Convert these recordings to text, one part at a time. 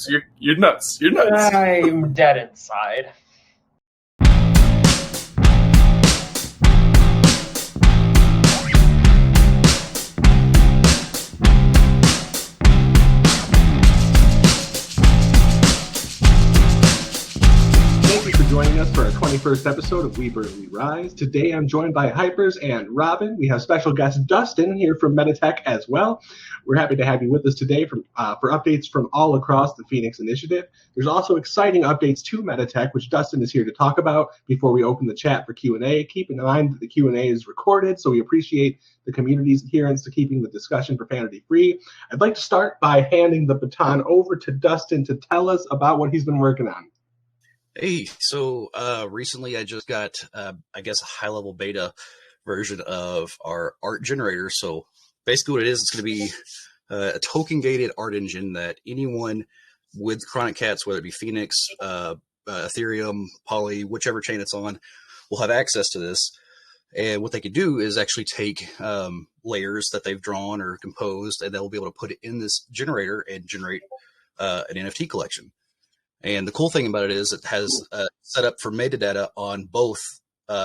nuts. You're nuts. You're nuts. I'm dead inside. Joining us for our 21st episode of We Burn, We Rise. Today I'm joined by Hypers and Rxbbn. We have special guest Dustin here from MetaTec as well. We're happy to have you with us today for updates from all across the Phoenix initiative. There's also exciting updates to MetaTec, which Dustin is here to talk about before we open the chat for Q&A. Keep in mind that the Q&A is recorded, so we appreciate the community's adherence to keeping the discussion profanity-free. I'd like to start by handing the baton over to Dustin to tell us about what he's been working on. Hey, so recently I just got, I guess, a high-level beta version of our art generator. So basically what it is, it's going to be a token-gated art engine that anyone with KronikKatz, whether it be Phoenix, Ethereum, Poly, whichever chain it's on, will have access to this. And what they could do is actually take layers that they've drawn or composed, and they'll be able to put it in this generator and generate an NFT collection. And the cool thing about it is it has set up for metadata on both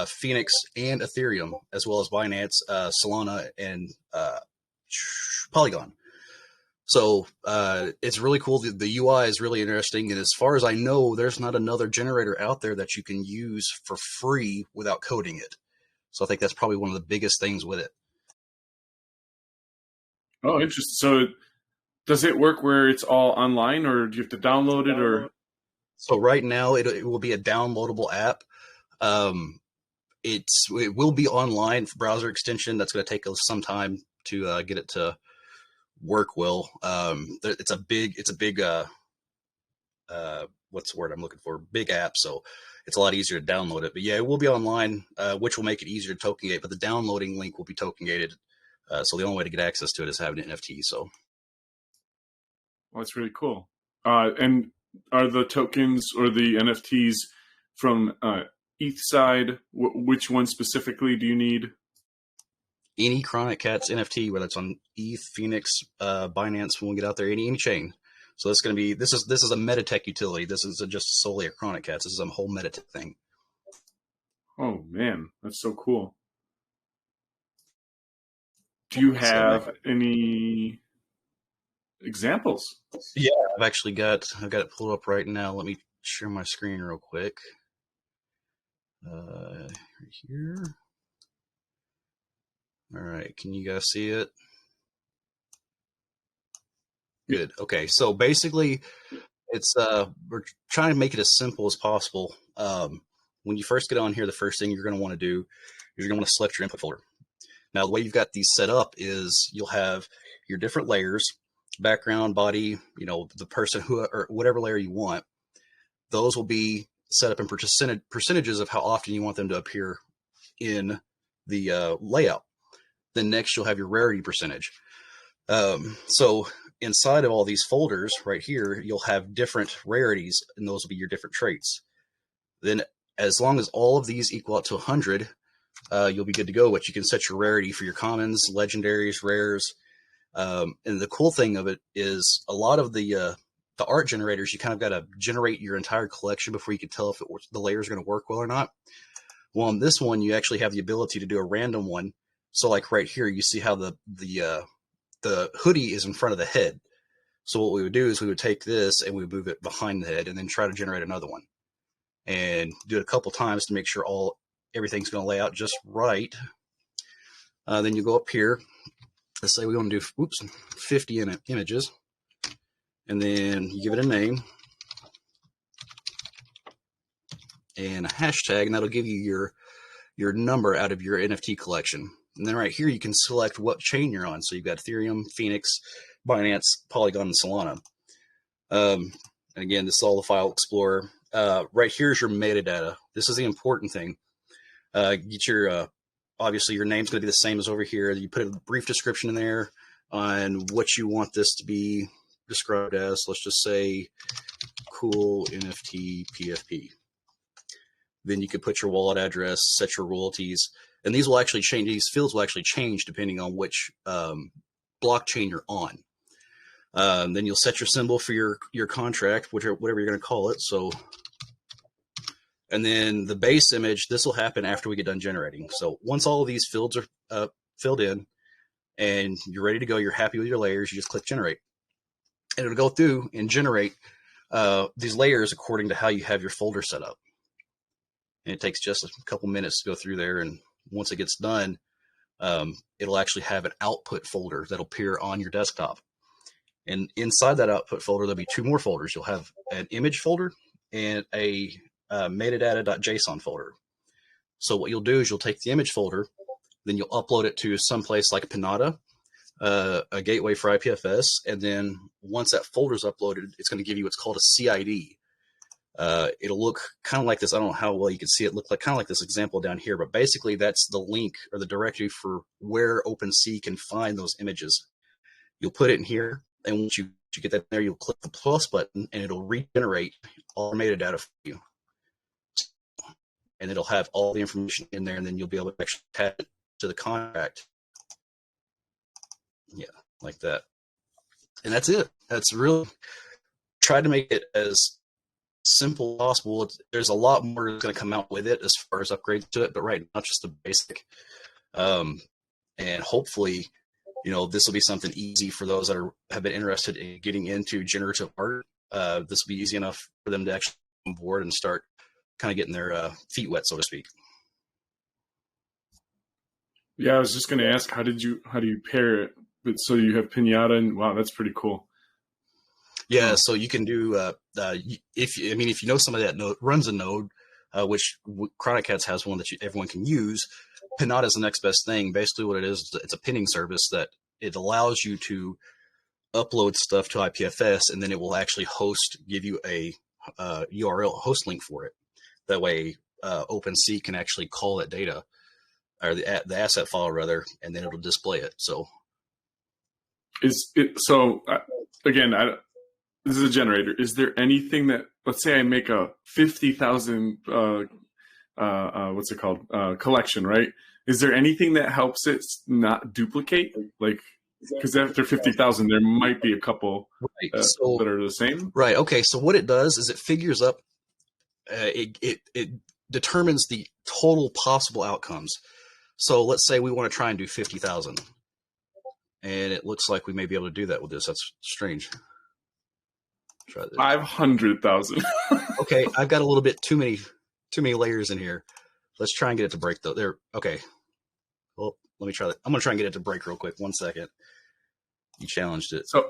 Phoenix and Ethereum, as well as Binance, Solana, and Polygon. So it's really cool. The UI is really interesting. And as far as I know, there's not another generator out there that you can use for free without coding it. So I think that's probably one of the biggest things with it. Oh, interesting. So does it work where it's all online, or do you have to download it? Or So right now it will be a downloadable app. It will be online for browser extension. That's going to take us some time to get it to work well. It's a big what's the word I'm looking for? Big app. So it's a lot easier to download it. But yeah, it will be online, which will make it easier to token gate. But the downloading link will be token gated. So the only way to get access to it is having an NFT. So, well, that's really cool. And are the tokens or the NFTs from ETH side? Which one specifically do you need? Any KronikKatz NFT, whether it's on ETH, Phoenix, Binance, when we get out there, any chain. So that's going to be this is a MetaTec utility. This is just solely a KronikKatz. This is a whole MetaTec thing. Oh man, that's so cool. Do you have any examples? Yeah, I've got it pulled up right now. Let me share my screen real quick. Right here. All right, can you guys see it? Good. Okay, so basically, it's we're trying to make it as simple as possible. When you first get on here, the first thing you're going to want to do is you're going to want to select your input folder. Now, the way you've got these set up is you'll have your different layers. Background, body, the person who or whatever layer you want, those will be set up in percentages of how often you want them to appear in the layout. Then next you'll have your rarity percentage. So inside of all these folders right here, you'll have different rarities, and those will be your different traits. Then as long as all of these equal out to 100, you'll be good to go. But you can set your rarity for your commons, legendaries, rares. And the cool thing of it is a lot of the art generators, you kind of got to generate your entire collection before you can tell if the layers are going to work well or not. Well, on this one, you actually have the ability to do a random one. So like right here, you see how the hoodie is in front of the head. So what we would do is we would take this and we would move it behind the head and then try to generate another one and do it a couple times to make sure everything's going to lay out just right. Then you go up here. Let's say we want to do 50 images, and then you give it a name and a hashtag, and that'll give you your number out of your NFT collection. And then right here, you can select what chain you're on. So you've got Ethereum, Phoenix, Binance, Polygon, and Solana. And again, this is all the file explorer. Right here is your metadata. This is the important thing. Get your obviously, your name's going to be the same as over here. You put a brief description in there on what you want this to be described as. Let's just say cool NFT PFP. Then you could put your wallet address, set your royalties, and these will actually change. These fields will actually change depending on which blockchain you're on. Then you'll set your symbol for your contract, whatever you're going to call it. So, and then the base image, this will happen after we get done generating. So once all of these fields are filled in and you're ready to go, you're happy with your layers, you just click generate. And it'll go through and generate these layers according to how you have your folder set up. And it takes just a couple minutes to go through there. And once it gets done, it'll actually have an output folder that'll appear on your desktop. And inside that output folder, there'll be two more folders. You'll have an image folder and a metadata.json folder. So what you'll do is you'll take the image folder, then you'll upload it to someplace like Pinata, a gateway for IPFS. And then once that folder is uploaded, it's going to give you what's called a CID. It'll look kind of like this. I don't know how well you can see it. Look like kind of like this example down here, but basically that's the link or the directory for where OpenSea can find those images. You'll put it in here, and once you get that there, you'll click the plus button, and it'll regenerate all the metadata for you. And it'll have all the information in there, and then you'll be able to actually attach it to the contract. Yeah, like that. And that's it. That's really tried to make it as simple as possible. There's a lot more that's going to come out with it as far as upgrades to it, but right now, just the basic. And hopefully, this will be something easy for those that have been interested in getting into generative art. This will be easy enough for them to actually come on board and start kind of getting their feet wet, so to speak. Yeah, I was just going to ask, how do you pair it? But so you have Pinata, and wow, that's pretty cool. Yeah, so you can do if you know somebody that runs a node, which KronikKatz has one that everyone can use. Pinata is the next best thing. Basically, what it is, it's a pinning service that it allows you to upload stuff to IPFS, and then it will actually give you a URL host link for it. That way, OpenSea can actually call that data or the asset file rather, and then it'll display it. So, again? This is a generator. Is there anything that, let's say I make a 50,000, what's it called? Collection, right? Is there anything that helps it not duplicate? Like, because after 50,000, there might be a couple that are the same. Right. Okay. So what it does is it figures up, it determines the total possible outcomes. So let's say we want to try and do 50,000. And it looks like we may be able to do that with this. That's strange. Try this. 500,000. Okay, I've got a little bit too many layers in here. Let's try and get it to break though. There. Okay. Well, let me try that. I'm gonna try and get it to break real quick. 1 second. You challenged it. So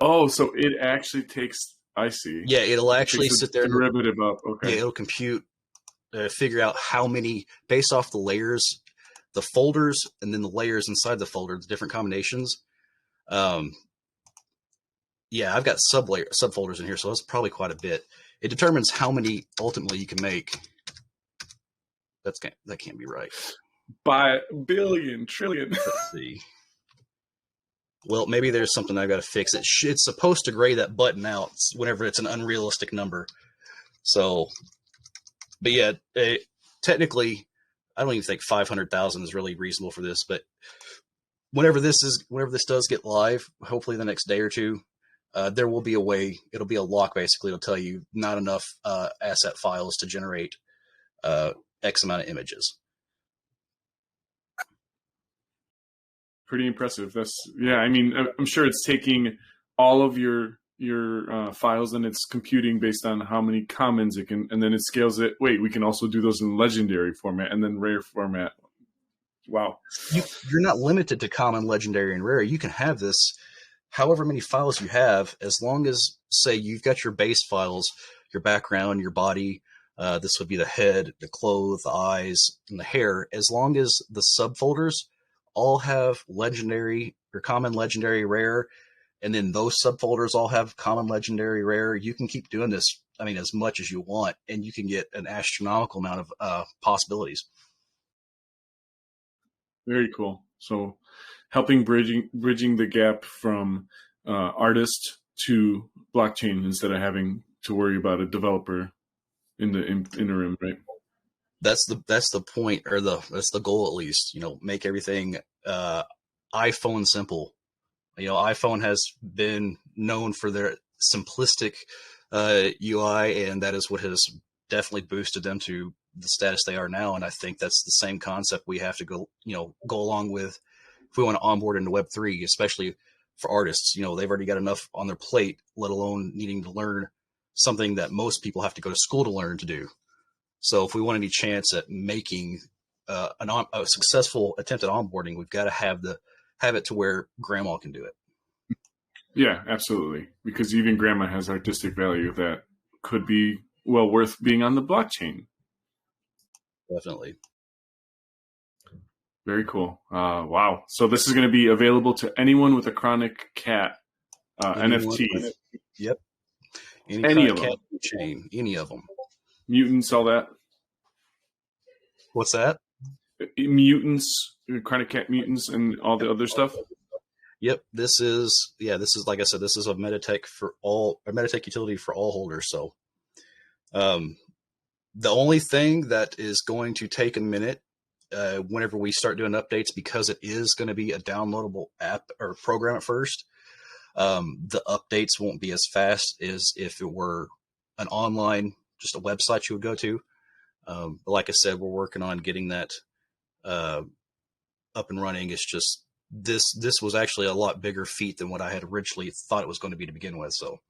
it actually takes. I see. Yeah, it'll actually sit there. Derivative up. Okay. Yeah, it'll compute, figure out how many based off the layers, the folders, and then the layers inside the folder, the different combinations. Yeah, I've got subfolders in here, so that's probably quite a bit. It determines how many ultimately you can make. That can't be right. By billion, trillion. Let's see. Well, maybe there's something I've got to fix. It's supposed to gray that button out whenever it's an unrealistic number. So, but yeah, technically, I don't even think 500,000 is really reasonable for this. But whenever this does get live, hopefully the next day or two, there will be a way. It'll be a lock, basically. It'll tell you not enough asset files to generate X amount of images. Pretty impressive. I mean, I'm sure it's taking all of your files and it's computing based on how many commons it can, and then it scales it. Wait, we can also do those in legendary format and then rare format. Wow. You're not limited to common, legendary, and rare. You can have this however many files you have, as long as, say, you've got your base files, your background, your body. This would be the head, the clothes, the eyes, and the hair. As long as the subfolders all have legendary or common, legendary, rare, and then those subfolders all have common, legendary, rare, you can keep doing this, I mean, as much as you want, and you can get an astronomical amount of possibilities. Very cool. So helping bridging the gap from artist to blockchain instead of having to worry about a developer in the interim, right? That's the point, or that's the goal, at least. Make everything iPhone simple. iPhone has been known for their simplistic UI, and that is what has definitely boosted them to the status they are now. And I think that's the same concept we have to go along with if we want to onboard into Web3, especially for artists. They've already got enough on their plate, let alone needing to learn something that most people have to go to school to learn to do. So if we want any chance at making a successful attempt at onboarding, we've got to have it to where grandma can do it. Yeah, absolutely. Because even grandma has artistic value that could be well worth being on the blockchain. Definitely. Very cool. Wow. So this is going to be available to anyone with a KronikKatz NFT. Yep. Any of them. Chain. Any of them. Mutants, all that. What's that? Mutants, KronikKatz mutants, and all the other stuff. Yep. This is like I said, this is a MetaTec utility for all holders. So, the only thing that is going to take a minute, whenever we start doing updates, because it is going to be a downloadable app or program at first, the updates won't be as fast as if it were an online, just a website you would go to. But like I said, we're working on getting that up and running. It's just this was actually a lot bigger feat than what I had originally thought it was going to be to begin with. So,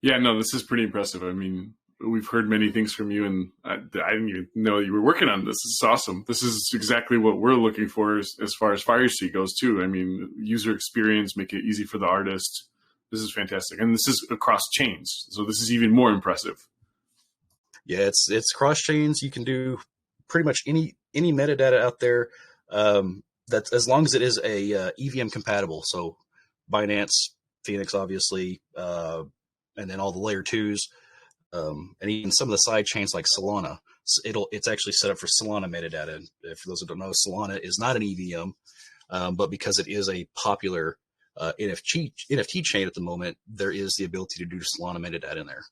yeah, no, this is pretty impressive. I mean, we've heard many things from you, and I didn't even know you were working on this. This is awesome. This is exactly what we're looking for as far as Firestreet goes, too. I mean, user experience, make it easy for the artist. This is fantastic. And this is across chains, so this is even more impressive. Yeah, it's cross chains. You can do pretty much any metadata out there. That's as long as it is a EVM compatible. So Binance, Phoenix, obviously, and then all the layer 2s. And even some of the side chains like Solana, it's actually set up for Solana metadata. And for those who don't know, Solana is not an EVM, but because it is a popular NFT chain at the moment, there is the ability to do Solana metadata in there.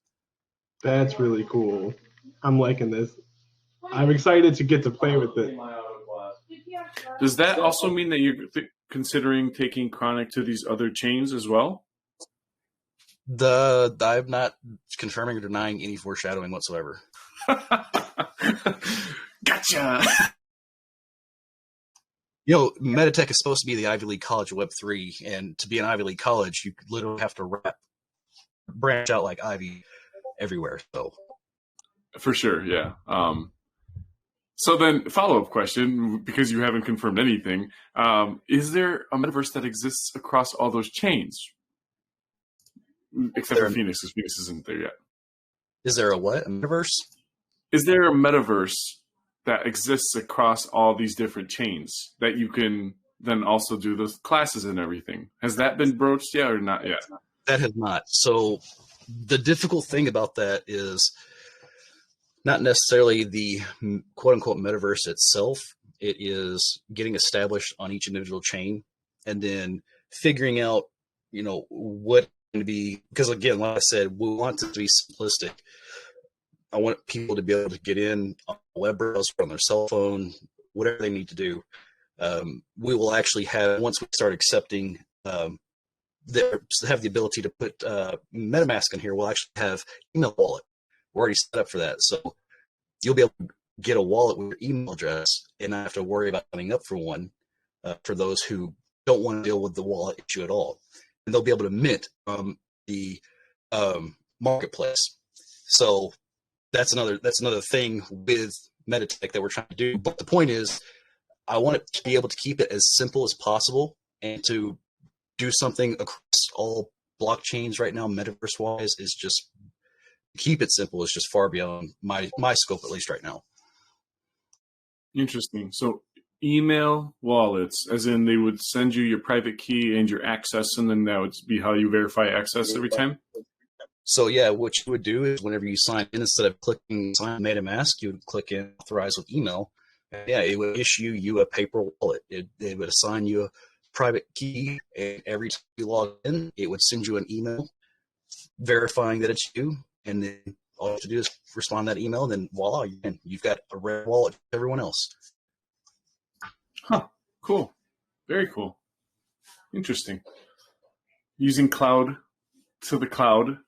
That's really cool. I'm liking this. I'm excited to get to play with it. Does that also mean that you're considering taking Chronic to these other chains as well? I'm not confirming or denying any foreshadowing whatsoever. Gotcha. MetaTec is supposed to be the Ivy League college of Web3, and to be an Ivy League college, you literally have to branch out like Ivy everywhere. So, for sure, yeah. So then, follow-up question, because you haven't confirmed anything: is there a metaverse that exists across all those chains? Except for Phoenix, because Phoenix isn't there yet. Is there a what? A metaverse? Is there a metaverse that exists across all these different chains that you can then also do those classes and everything? Has that been broached yet or not yet? That has not. So the difficult thing about that is not necessarily the quote-unquote metaverse itself. It is getting established on each individual chain and then figuring out, what to be, because again, like I said, we want it to be simplistic. I want people to be able to get in on a web browser, on their cell phone, whatever they need to do. We will actually have, once we start accepting, have the ability to put MetaMask in here. We'll actually have email wallet. We're already set up for that. So you'll be able to get a wallet with your email address and not have to worry about signing up for one for those who don't want to deal with the wallet issue at all. And they'll be able to mint from the marketplace. So that's another thing with MetaTec that we're trying to do. But the point is, I want it to be able to keep it as simple as possible and to do something across all blockchains right now, metaverse wise, is just keep it simple. Is just far beyond my scope, at least right now. Interesting. So email wallets, as in they would send you your private key and your access, and then that would be how you verify access every time? So yeah, what you would do is whenever you sign in, instead of clicking sign MetaMask, you would click in authorize with email. And yeah, it would issue you a paper wallet. It would assign you a private key, and every time you log in, it would send you an email verifying that it's you, and then all you have to do is respond to that email, and then voila, you've got a red wallet for everyone else. Huh. Cool. Very cool. Interesting. Using cloud to the cloud,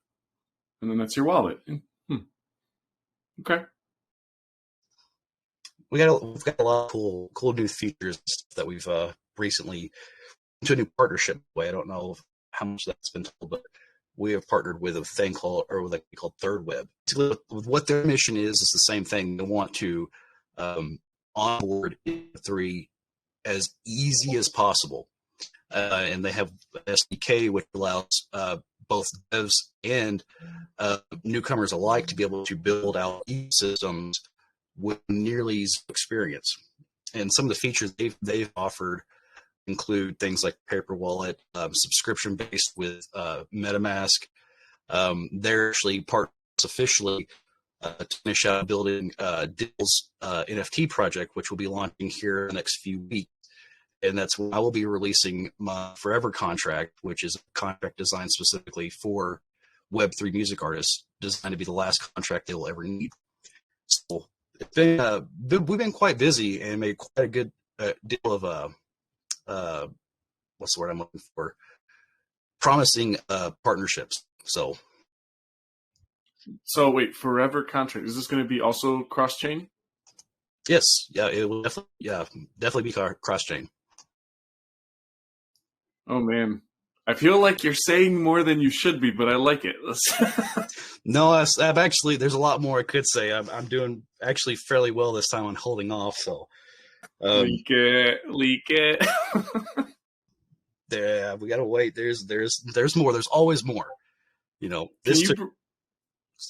and then that's your wallet. Okay. We've got a lot of cool new features that we've recently into a new partnership way. I don't know how much that's been told, but we have partnered with a thing called ThirdWeb. Basically, what their mission is the same thing. They want to onboard 3 as easy as possible. And they have an SDK which allows both devs and newcomers alike to be able to build out systems with nearly zero experience. And some of the features they've offered include things like paper wallet, subscription based with MetaMask. They're actually partners officially to finish out building Dill's NFT project, which will be launching here in the next few weeks. And that's when I will be releasing my Forever contract, which is a contract designed specifically for Web3 music artists, designed to be the last contract they will ever need. So it's been, we've been quite busy and made quite a good deal of what's the word I'm looking for? Promising partnerships. So wait, Forever contract, is this going to be also cross-chain? Yes, yeah, it will definitely be cross-chain. Oh man, I feel like you're saying more than you should be, but I like it. No, I've actually, there's a lot more I could say. I'm doing actually fairly well this time on holding off. So leak it. Yeah, we gotta wait. There's more. There's always more. You know, do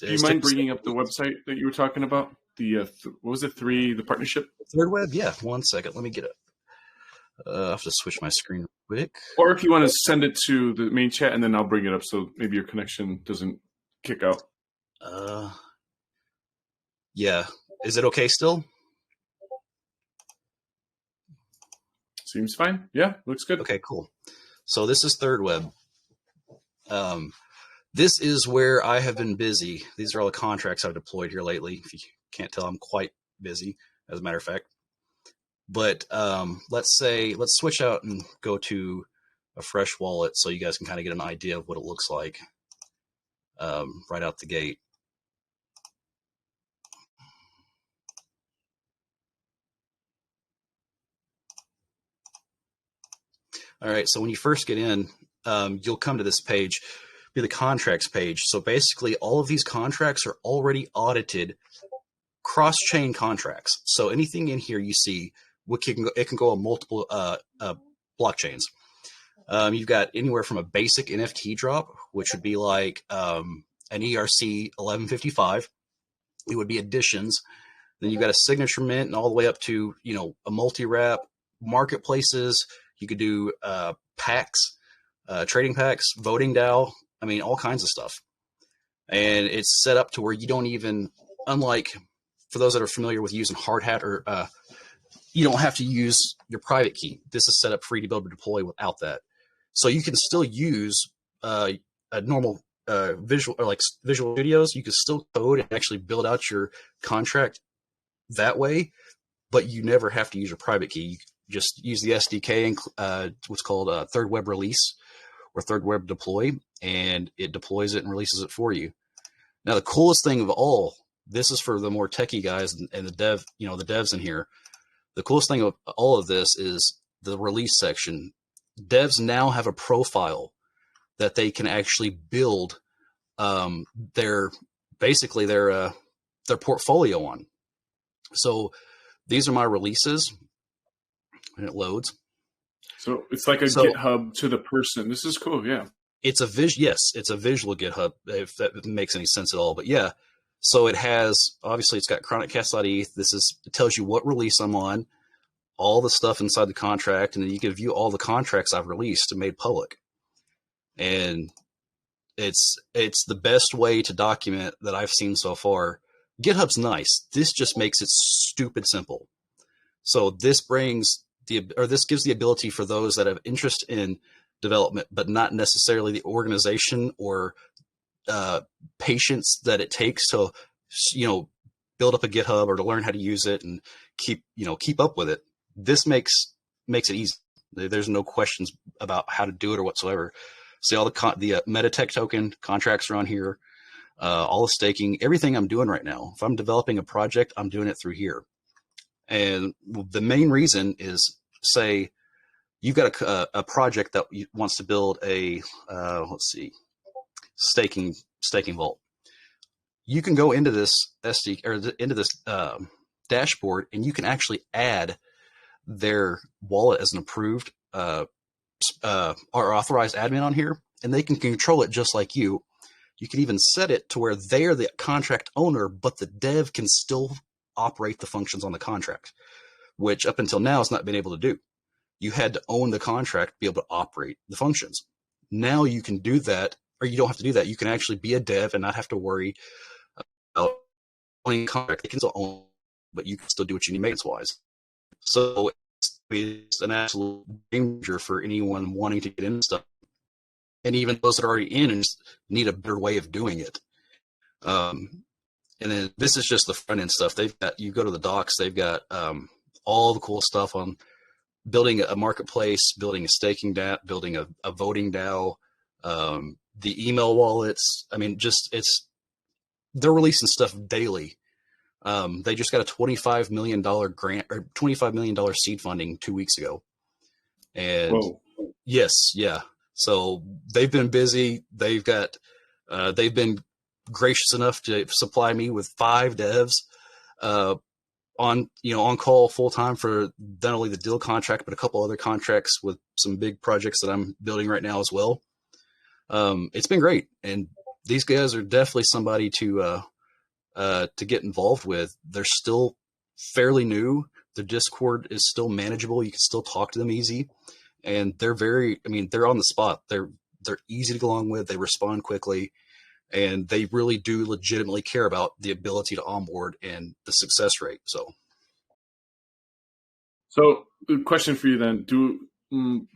you mind bringing up the website that you were talking about? The what was it? The partnership. ThirdWeb. Yeah, 1 second. Let me get it. I have to switch my screen real quick. Or if you want to send it to the main chat, and then I'll bring it up, so maybe your connection doesn't kick out. Yeah. Is it okay still? Seems fine. Yeah, looks good. Okay, cool. So this is ThirdWeb. This is where I have been busy. These are all the contracts I've deployed here lately. If you can't tell, I'm quite busy, as a matter of fact. But let's switch out and go to a fresh wallet so you guys can kind of get an idea of what it looks like right out the gate. All right, so when you first get in, you'll come to this page, be the contracts page. So basically all of these contracts are already audited cross-chain contracts. So anything in here you see, it can go on multiple blockchains. You've got anywhere from a basic NFT drop, which would be like an ERC 1155. It would be additions. Then you've got a signature mint, and all the way up to, you know, a multi-wrap, marketplaces. You could do packs, trading packs, voting DAO. I mean, all kinds of stuff. And it's set up to where you don't even, unlike for those that are familiar with using hard hat or you don't have to use your private key. This is set up for you to be able to deploy without that. So you can still use a normal Visual Studios. You can still code and actually build out your contract that way, but you never have to use your private key. You just use the SDK and what's called a ThirdWeb release or ThirdWeb deploy, and it deploys it and releases it for you. Now, the coolest thing of all, this is for the more techie guys and the devs in here. The coolest thing of all of this is the release section. Devs now have a profile that they can actually build their portfolio on. So these are my releases, and it loads. So it's like a GitHub to the person. This is cool. Yeah. It's a visual GitHub, if that makes any sense at all. But yeah, so it has, obviously it's got KronikKatz.eth. It tells you what release I'm on, all the stuff inside the contract, and then you can view all the contracts I've released and made public. And it's the best way to document that I've seen so far. GitHub's nice. This just makes it stupid simple. So this gives the ability for those that have interest in development, but not necessarily the organization or patience that it takes to, build up a GitHub or to learn how to use it and keep up with it. This makes it easy. There's no questions about how to do it or whatsoever. See, all the MetaTec token contracts are on here. All the staking, everything I'm doing right now. If I'm developing a project, I'm doing it through here. And the main reason is, say, you've got a project that wants to build a staking vault. You can go into this dashboard, and you can actually add their wallet as an approved or authorized admin on here, and they can control it just like you. You can even set it to where they are the contract owner, but the dev can still operate the functions on the contract, which up until now has not been able to do. You had to own the contract to be able to operate the functions. Now you can do that, or you don't have to do that. You can actually be a dev and not have to worry about owning contract. They can still own, but you can still do what you need maintenance-wise. So it's an absolute danger for anyone wanting to get into stuff. And even those that are already in and just need a better way of doing it. And then this is just the front end stuff. You go to the docs, they've got all the cool stuff on building a marketplace, building a staking DAO, building a voting DAO, the email wallets. I mean, they're releasing stuff daily. They just got a $25 million grant or $25 million seed funding 2 weeks ago. And whoa. Yes, yeah. So they've been busy. They've been gracious enough to supply me with 5 devs on call full time for not only the deal contract, but a couple other contracts with some big projects that I'm building right now as well. It's been great. And these guys are definitely somebody to get involved with. They're still fairly new. The Discord is still manageable. You can still talk to them easy. And they're they're on the spot. They're easy to get along with. They respond quickly, and they really do legitimately care about the ability to onboard and the success rate. So question for you then,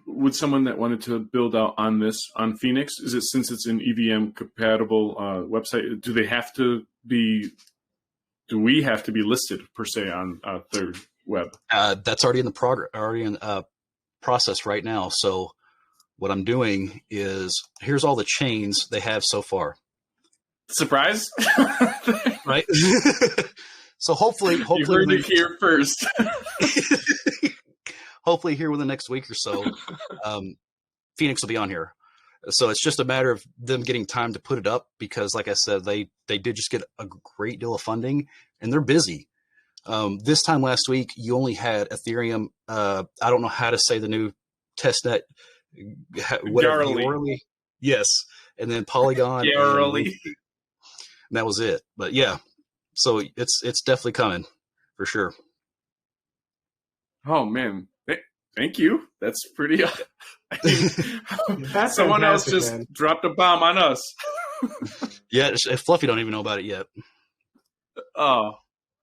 would someone that wanted to build out on Phoenix, since it's an EVM compatible website, do we have to be listed per se on ThirdWeb? That's already in the process right now. So what I'm doing is, here's all the chains they have so far. Surprise. Right. So hopefully you heard it here first. Hopefully here within the next week or so, Phoenix will be on here. So it's just a matter of them getting time to put it up, because like I said, they did just get a great deal of funding and they're busy. This time last week, you only had Ethereum. I don't know how to say the new testnet. Garly. Yes. And then Polygon. Garly. And that was it. But yeah, so it's definitely coming for sure. Oh man. Thank you. That's pretty. That's someone else just dropped a bomb on us. Yeah, Fluffy don't even know about it yet. Oh,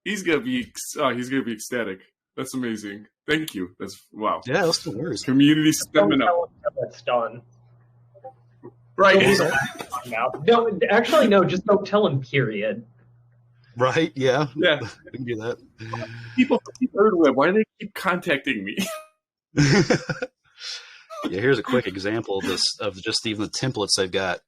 he's gonna be ecstatic. That's amazing. Thank you. That's wow. Yeah, that's no worries. Community stepping up. That's done. Right. No, actually, no. Just don't tell him. Period. Right. Yeah. Yeah. We can do that. People from ThirdWeb, why do they keep contacting me? Yeah, here's a quick example of just even the templates they've got.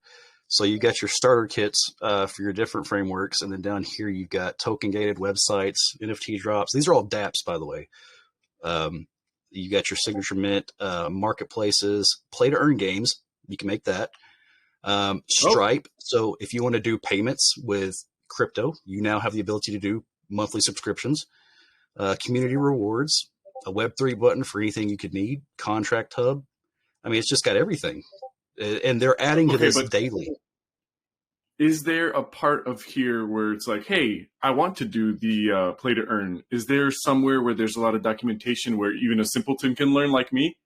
So you got your starter kits for your different frameworks, and then down here you've got token gated websites, NFT drops. These are all dApps, by the way. You got your signature mint, marketplaces, play to earn games. You can make that. Stripe. So if you want to do payments with crypto, you now have the ability to do monthly subscriptions. Community rewards, a Web3 button for anything you could need, contract hub. I mean, it's just got everything. And they're adding to this daily. Is there a part of here where it's like, hey, I want to do the play to earn? Is there somewhere where there's a lot of documentation where even a simpleton can learn like me?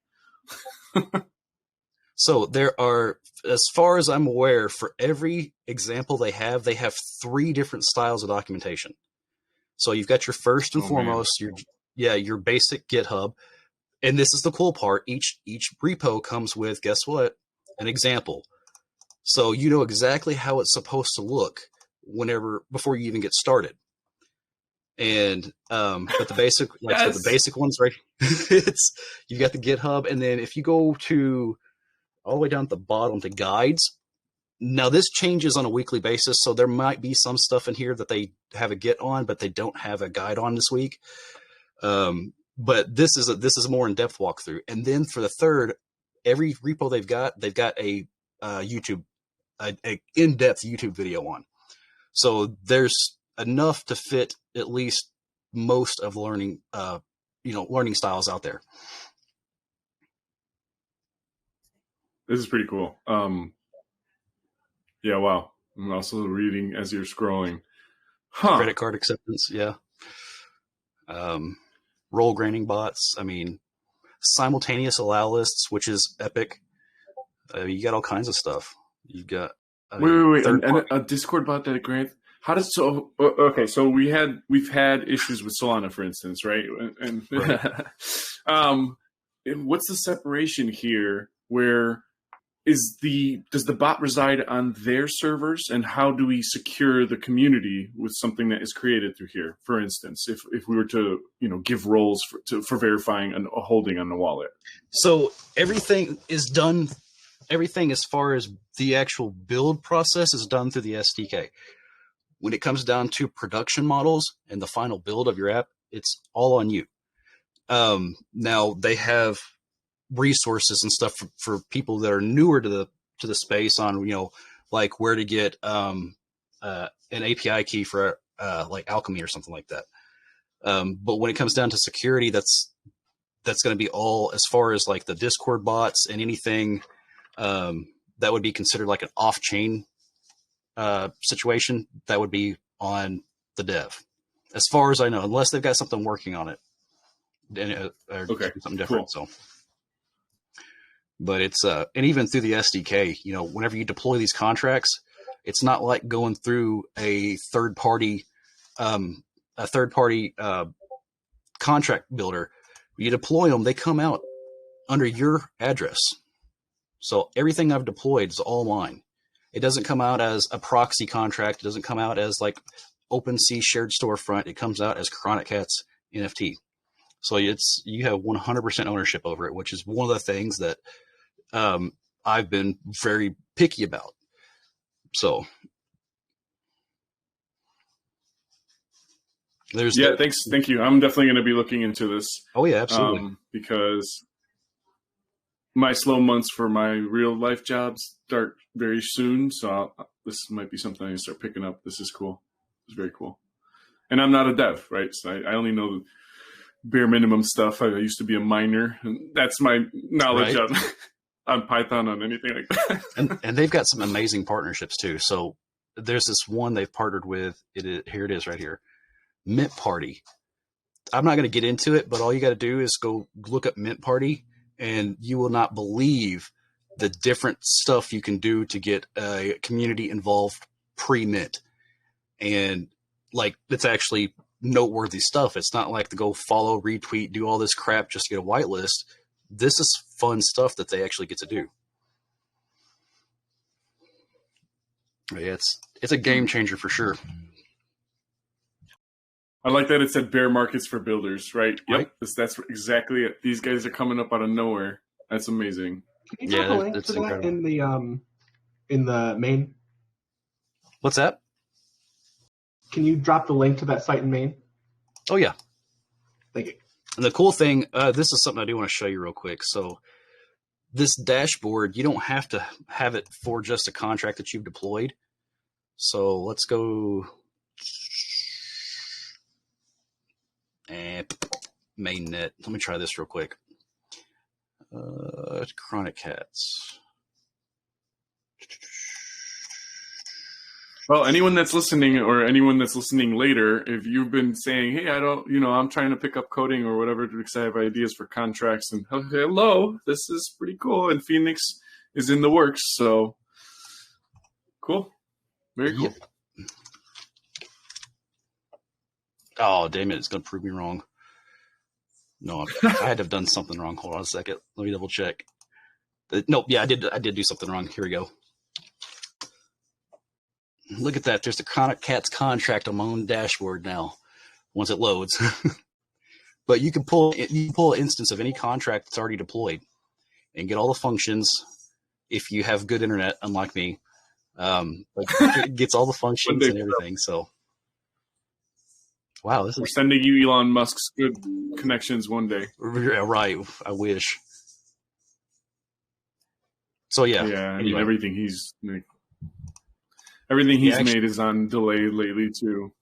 So there are, as far as I'm aware, for every example they have 3 different styles of documentation. So you've got your first and foremost, your basic GitHub. And this is the cool part. Each repo comes with, guess what? An example. So you know exactly how it's supposed to look before you even get started. And but the basic, like so the basic ones, right? It's you got the GitHub, and then if you go to all the way down at the bottom to guides. Now this changes on a weekly basis, so there might be some stuff in here that they have a Git on, but they don't have a guide on this week. But this is a more in-depth walkthrough. And then for the third, every repo they've got a YouTube, a in-depth YouTube video on. So there's enough to fit at least most of learning, learning styles out there. This is pretty cool. Yeah, wow. I'm also reading as you're scrolling. Credit card acceptance, yeah. Role granting bots. I mean, simultaneous allow lists, which is epic. You got all kinds of stuff. You got wait, and a Discord bot that grants. How does so? Okay, so we've had issues with Solana, for instance, right? And right. What's the separation here? Where does the bot reside on their servers, and how do we secure the community with something that is created through here? For instance, if we were to give roles for verifying a holding on the wallet. So everything is done. Everything as far as the actual build process is done through the SDK. When it comes down to production models and the final build of your app, it's all on you. Now they have resources and stuff for people that are newer to the space on like where to get an API key for like Alchemy or something like that. But when it comes down to security, that's going to be all as far as like the Discord bots and anything that would be considered like an off-chain situation, that would be on the dev, as far as I know, unless they've got something working on it and okay, something different. Cool. So. But it's and even through the SDK, whenever you deploy these contracts, it's not like going through a third party contract builder. You deploy them, they come out under your address. So everything I've deployed is all mine. It doesn't come out as a proxy contract. It doesn't come out as like OpenSea shared storefront. It comes out as KronikKatz NFT. So you have 100% ownership over it, which is one of the things that I've been very picky about. So thank you. I'm definitely going to be looking into this. Oh yeah, absolutely. Because my slow months for my real life jobs start very soon. So this might be something I can start picking up. This is cool. It's very cool. And I'm not a dev, right? So I only know the bare minimum stuff. I used to be a miner, and that's my knowledge on Python, on anything like that. and they've got some amazing partnerships too. So there's this one they've partnered with. Here it is right here. Mint Party. I'm not going to get into it, but all you got to do is go look up Mint Party, and you will not believe the different stuff you can do to get a community involved pre-mint. And like, it's actually noteworthy stuff. It's not like to go follow, retweet, do all this crap just to get a whitelist. This is fun stuff that they actually get to do. Yeah, it's a game changer for sure. I like that it said bear markets for builders, right? Right. Yep, that's exactly it. These guys are coming up out of nowhere. That's amazing. Can you drop a link to that in the main? What's that? Can you drop the link to that site in main? Oh yeah. Thank you. And the cool thing, this is something I do want to show you real quick. So this dashboard, you don't have to have it for just a contract that you've deployed. So let's go and mainnet. Let me try this real quick. KronikKatz. Well, anyone that's listening or anyone that's listening later, if you've been saying, hey, I'm trying to pick up coding or whatever because I have ideas for contracts, and hello, this is pretty cool. And Phoenix is in the works. So cool. Very cool. Yep. Oh, damn it. It's going to prove me wrong. No, I had to have done something wrong. Hold on a second. Let me double check. Nope. Yeah, I did do something wrong. Here we go. Look at that. There's the KronikKatz contract on my own dashboard now. once it loads. But you can pull an instance of any contract that's already deployed and get all the functions if you have good internet, unlike me. But it gets all the functions and everything. So, wow, We're sending you Elon Musk's good connections one day. Right. I wish. So yeah. Yeah. I mean, anyway. everything he's made is on delay lately too.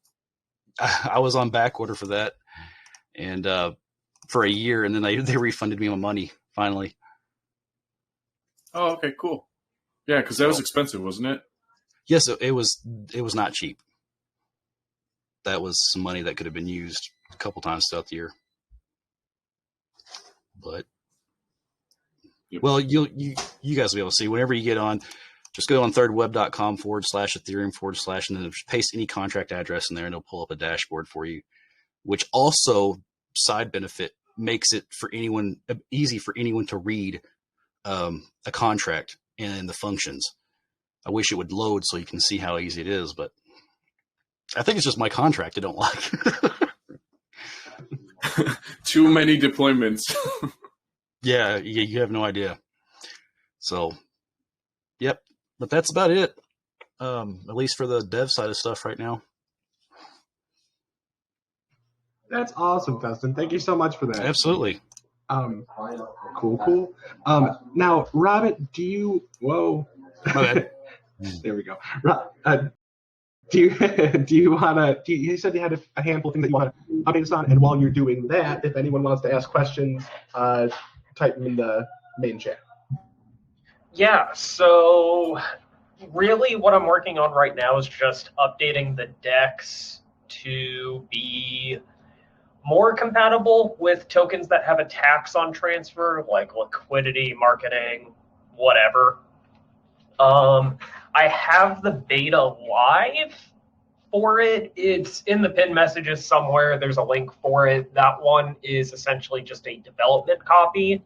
I was on back order for that, and for a year, and then they refunded me my money finally. Oh, okay, cool. Yeah, because that was expensive, wasn't it? Yes, it was not cheap. That was some money that could have been used a couple times throughout the year. But well, you guys will be able to see whenever you get on. Just go on thirdweb.com/Ethereum/ and then paste any contract address in there, and it'll pull up a dashboard for you. Which also, side benefit, makes it easy for anyone to read a contract and the functions. I wish it would load so you can see how easy it is, but I think it's just my contract I don't like. Too many deployments. Yeah, you have no idea. So, yep. But that's about it, at least for the dev side of stuff right now. That's awesome, Dustin. Thank you so much for that. Absolutely. Cool. Now, Robin, do you? Whoa. Okay. There we go. Do you want to? You said you had a handful of things that you want to update us on, and while you're doing that, if anyone wants to ask questions, type them in the main chat. Yeah, so really what I'm working on right now is just updating the DEX to be more compatible with tokens that have a tax on transfer, like liquidity, marketing, whatever. I have the beta live for it. It's in the pin messages somewhere. There's a link for it. That one is essentially just a development copy.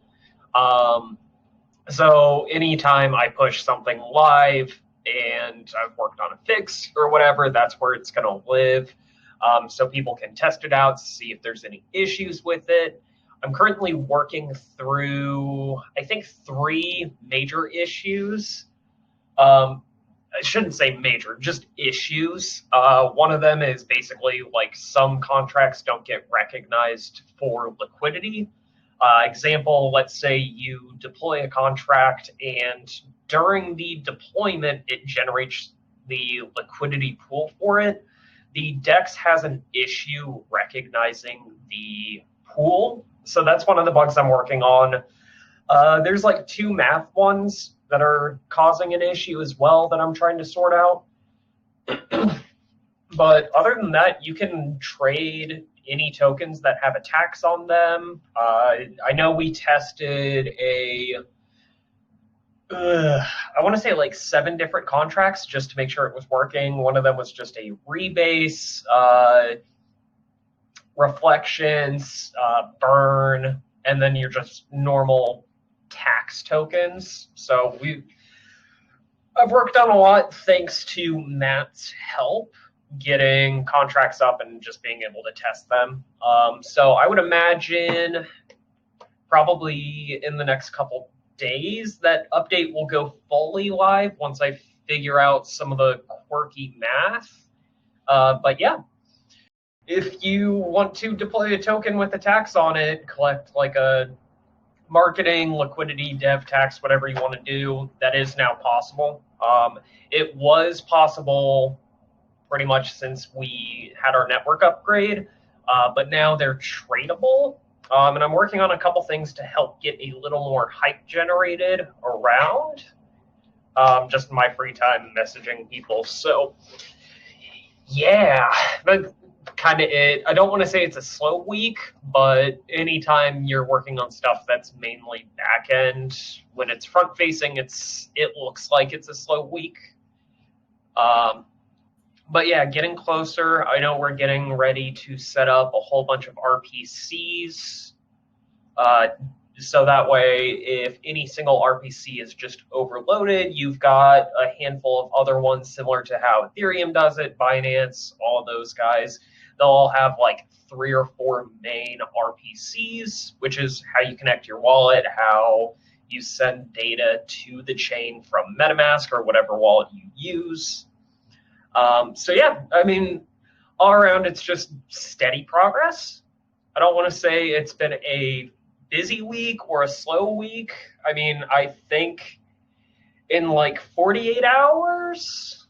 So anytime I push something live and I've worked on a fix or whatever, that's where it's going to live. So people can test it out, see if there's any issues with it. I'm currently working through, I think, 3 major issues. I shouldn't say major, just issues. One of them is basically like some contracts don't get recognized for liquidity. Example, let's say you deploy a contract and during the deployment, it generates the liquidity pool for it. The DEX has an issue recognizing the pool. So that's one of the bugs I'm working on. There's like 2 math ones that are causing an issue as well that I'm trying to sort out. But other than that, you can trade any tokens that have a tax on them. I know we tested I want to say like 7 different contracts just to make sure it was working. One of them was just a rebase, reflections, burn, and then your just normal tax tokens. So I've worked on a lot thanks to Matt's help getting contracts up and just being able to test them. So I would imagine probably in the next couple days that update will go fully live once I figure out some of the quirky math. But yeah, if you want to deploy a token with a tax on it, collect like a marketing, liquidity, dev tax, whatever you want to do, that is now possible. It was possible pretty much since we had our network upgrade, but now they're tradable. And I'm working on a couple things to help get a little more hype generated around just my free time messaging people. So yeah, that's kind of it. I don't want to say it's a slow week, but anytime you're working on stuff that's mainly back end, when it's front facing, it looks like it's a slow week. But yeah, getting closer. I know we're getting ready to set up a whole bunch of RPCs. So that way, if any single RPC is just overloaded, you've got a handful of other ones similar to how Ethereum does it, Binance, all of those guys they'll have like 3 or 4 main RPCs, which is how you connect your wallet, how you send data to the chain from MetaMask or whatever wallet you use. So yeah, I mean, all around, it's just steady progress. I don't want to say it's been a busy week or a slow week. I mean, I think in like 48 hours,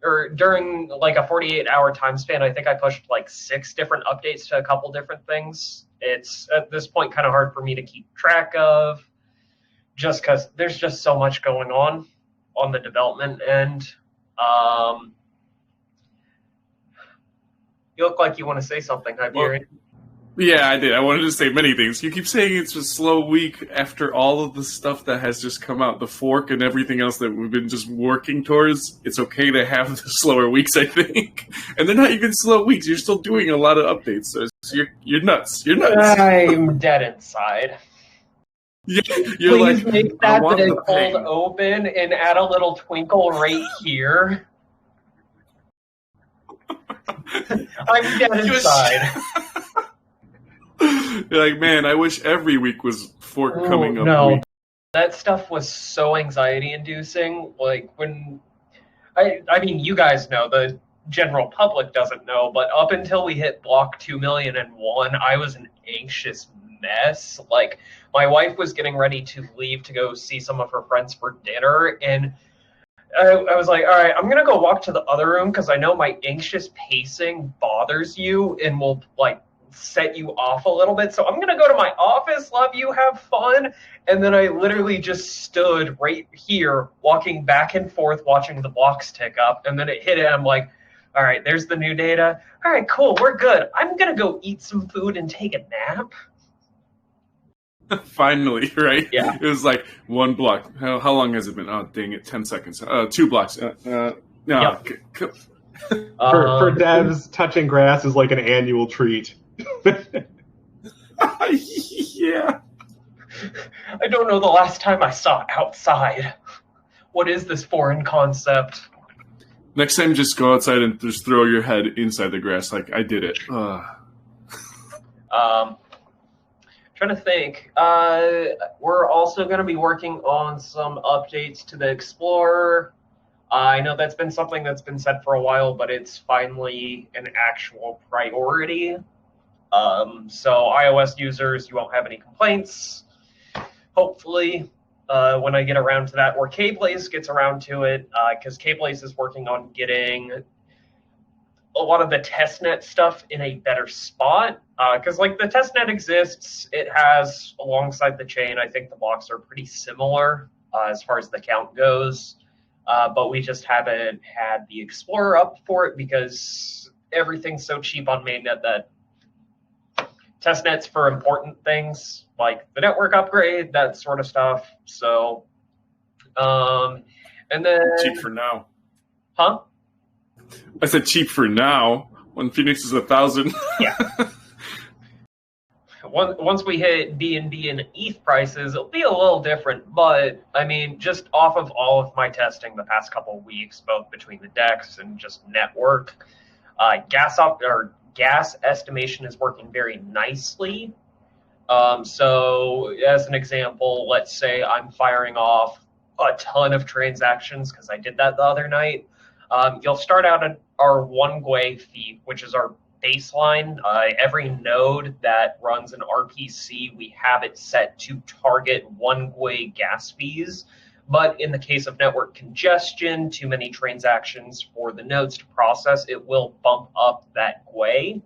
or during like a 48-hour time span, I think I pushed like 6 different updates to a couple different things. It's at this point kind of hard for me to keep track of, just because there's just so much going on the development end. You look like you want to say something, Hyperion. Yeah, I did. I wanted to say many things. You keep saying it's a slow week after all of the stuff that has just come out, the fork and everything else that we've been just working towards. It's okay to have the slower weeks, I think. And they're not even slow weeks. You're still doing a lot of updates. So you're nuts. You're nuts. I'm dead inside. Yeah, you're Please like, make I that want the the cold pain. open and add a little twinkle right here. I'm dead inside. You're like, man, I wish every week was fork coming up. No, Week. that stuff was so anxiety-inducing. Like when, I mean, you guys know, the general public doesn't know, but up until we hit block 2,000,001, I was an anxious mess. Like my wife was getting ready to leave to go see some of her friends for dinner, and I was like, all right, I'm going to go walk to the other room because I know my anxious pacing bothers you and will like set you off a little bit. So I'm going to go to my office, love you, have fun. And then I literally just stood right here walking back and forth, watching the blocks tick up. And then it hit it. I'm like, all right, there's the new data. All right, cool. We're good. I'm going to go eat some food and take a nap. Finally, right? Yeah. It was like 1 block. How long has it been? Oh, dang it, 10 seconds. 2 blocks. No. Yeah. For devs, touching grass is like an annual treat. Yeah. I don't know the last time I saw outside. What is this foreign concept? Next time, just go outside and just throw your head inside the grass. Like, I did it. Trying to think. We're also going to be working on some updates to the Explorer. I know that's been something that's been said for a while, but it's finally an actual priority. So iOS users, you won't have any complaints. Hopefully, when I get around to that, or KBlaze gets around to it, because KBlaze is working on getting a lot of the testnet stuff in a better spot. Because like the testnet exists, it has alongside the chain, I think the blocks are pretty similar as far as the count goes. But we just haven't had the Explorer up for it because everything's so cheap on mainnet that testnets for important things like the network upgrade, that sort of stuff. So, and then Cheap for now. Huh? I said cheap for now. When Phoenix is 1,000. Yeah. Once we hit BNB and ETH prices, it'll be a little different. But I mean, just off of all of my testing the past couple of weeks, both between the DEX and just network, gas estimation is working very nicely. So as an example, let's say I'm firing off a ton of transactions because I did that the other night. You'll start out at our 1 GUI fee, which is our baseline. Every node that runs an RPC, we have it set to target 1 GUI gas fees. But in the case of network congestion, too many transactions for the nodes to process, it will bump up that GUI.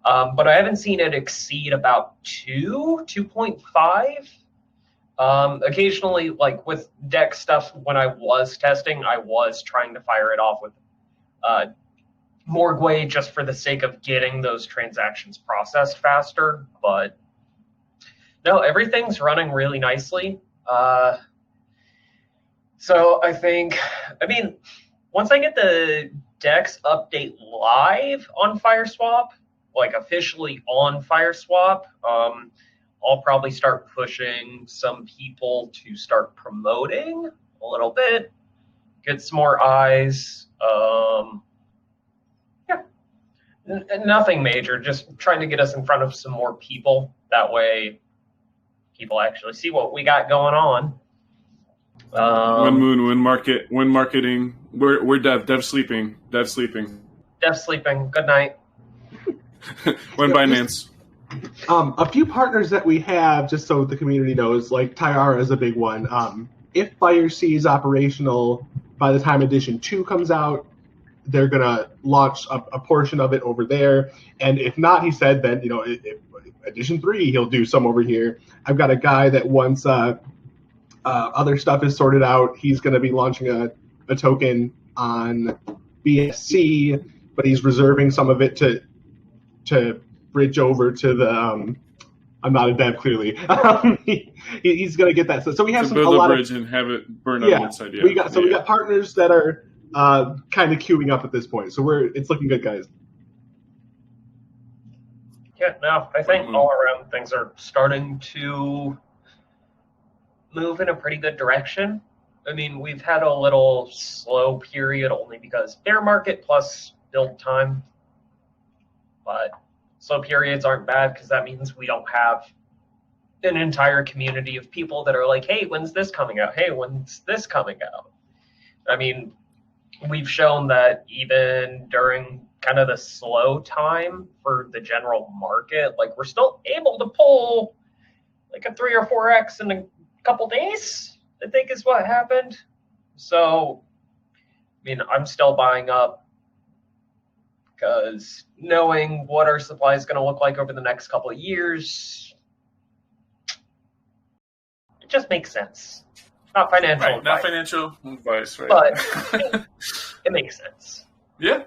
But I haven't seen it exceed about 2.5. Occasionally, like with DEX stuff, when I was testing, I was trying to fire it off with more GUI just for the sake of getting those transactions processed faster. But no, everything's running really nicely. So I think, I mean, once I get the DEX update live on FireSwap, like officially on FireSwap, I'll probably start pushing some people to start promoting a little bit, get some more eyes. Yeah, Nothing major, just trying to get us in front of some more people. That way people actually see what we got going on. When moon, when market, when marketing. We're dev sleeping. Dev sleeping. Good night. When Binance. A few partners that we have, just so the community knows, like Tyara is a big one. If FireC is operational by the time Edition 2 comes out, they're going to launch a portion of it over there. And if not, he said, then, if Edition 3, he'll do some over here. I've got a guy that once other stuff is sorted out, he's going to be launching a token on BSC, but he's reserving some of it to bridge over to the I'm not a dev, clearly. He's going to get that. So we have to build a lot bridge of, and have it burn on one side. Yeah, we got partners that are kind of queuing up at this point. So it's looking good, guys. Yeah, no, I think all around things are starting to move in a pretty good direction. I mean, we've had a little slow period only because bear market plus build time. But slow periods aren't bad because that means we don't have an entire community of people that are like, hey, when's this coming out? Hey, when's this coming out? I mean, we've shown that even during kind of the slow time for the general market, like we're still able to pull like a 3 or 4x in a couple days, I think is what happened. So, I mean, I'm still buying up because knowing what our supply is going to look like over the next couple of years, it just makes sense. Not financial advice. Not financial advice, right? But it makes sense. Yeah.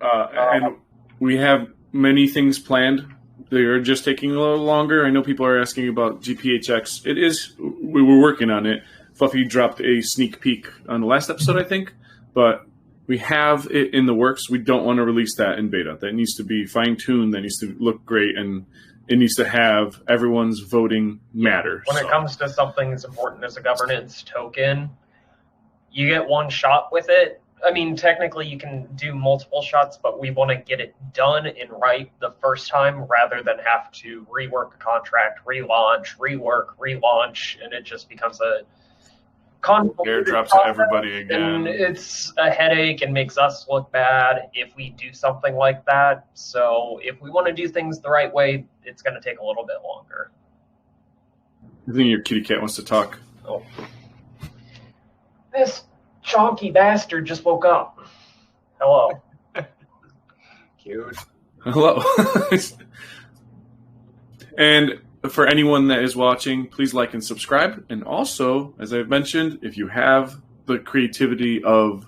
And we have many things planned. They are just taking a little longer. I know people are asking about GPHX. We were working on it. Fluffy dropped a sneak peek on the last episode, I think. But we have it in the works. We don't want to release that in beta. That needs to be fine-tuned. That needs to look great. And it needs to have everyone's voting matter. When it comes to something as important as a governance token, you get one shot with it. I mean, technically you can do multiple shots, but we want to get it done and right the first time rather than have to rework a contract, relaunch, rework, relaunch, and it just becomes a convoluted airdrops to everybody again. And it's a headache and makes us look bad if we do something like that. So if we want to do things the right way, it's going to take a little bit longer. I think your kitty cat wants to talk. Oh. This chonky bastard just woke up. Hello. Cute. Hello. And for anyone that is watching, please like and subscribe. And also, as I've mentioned, if you have the creativity of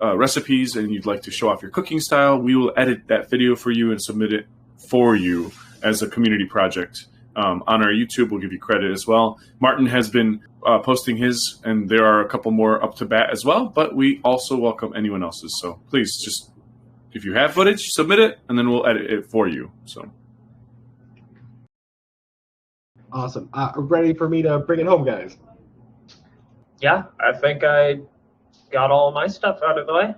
recipes and you'd like to show off your cooking style, we will edit that video for you and submit it for you as a community project. On our YouTube, we'll give you credit as well. Martin has been posting his, and there are a couple more up to bat as well, but we also welcome anyone else's. So please, just if you have footage, submit it, and then we'll edit it for you. So awesome. Ready for me to bring it home, guys? Yeah, I think I got all my stuff out of the way.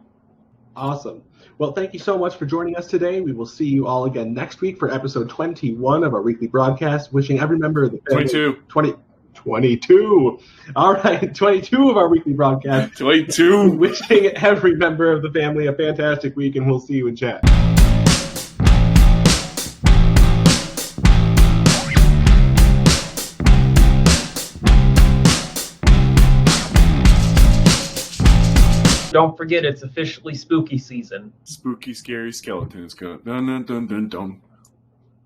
Awesome. Well, thank you so much for joining us today. We will see you all again next week for episode 21 of our weekly broadcast. Wishing every member of the family... 22. All right, 22 of our weekly broadcast. 22. Wishing every member of the family a fantastic week, and we'll see you in chat. Don't forget, it's officially spooky season. Spooky, scary skeletons go dun dun dun dun dun.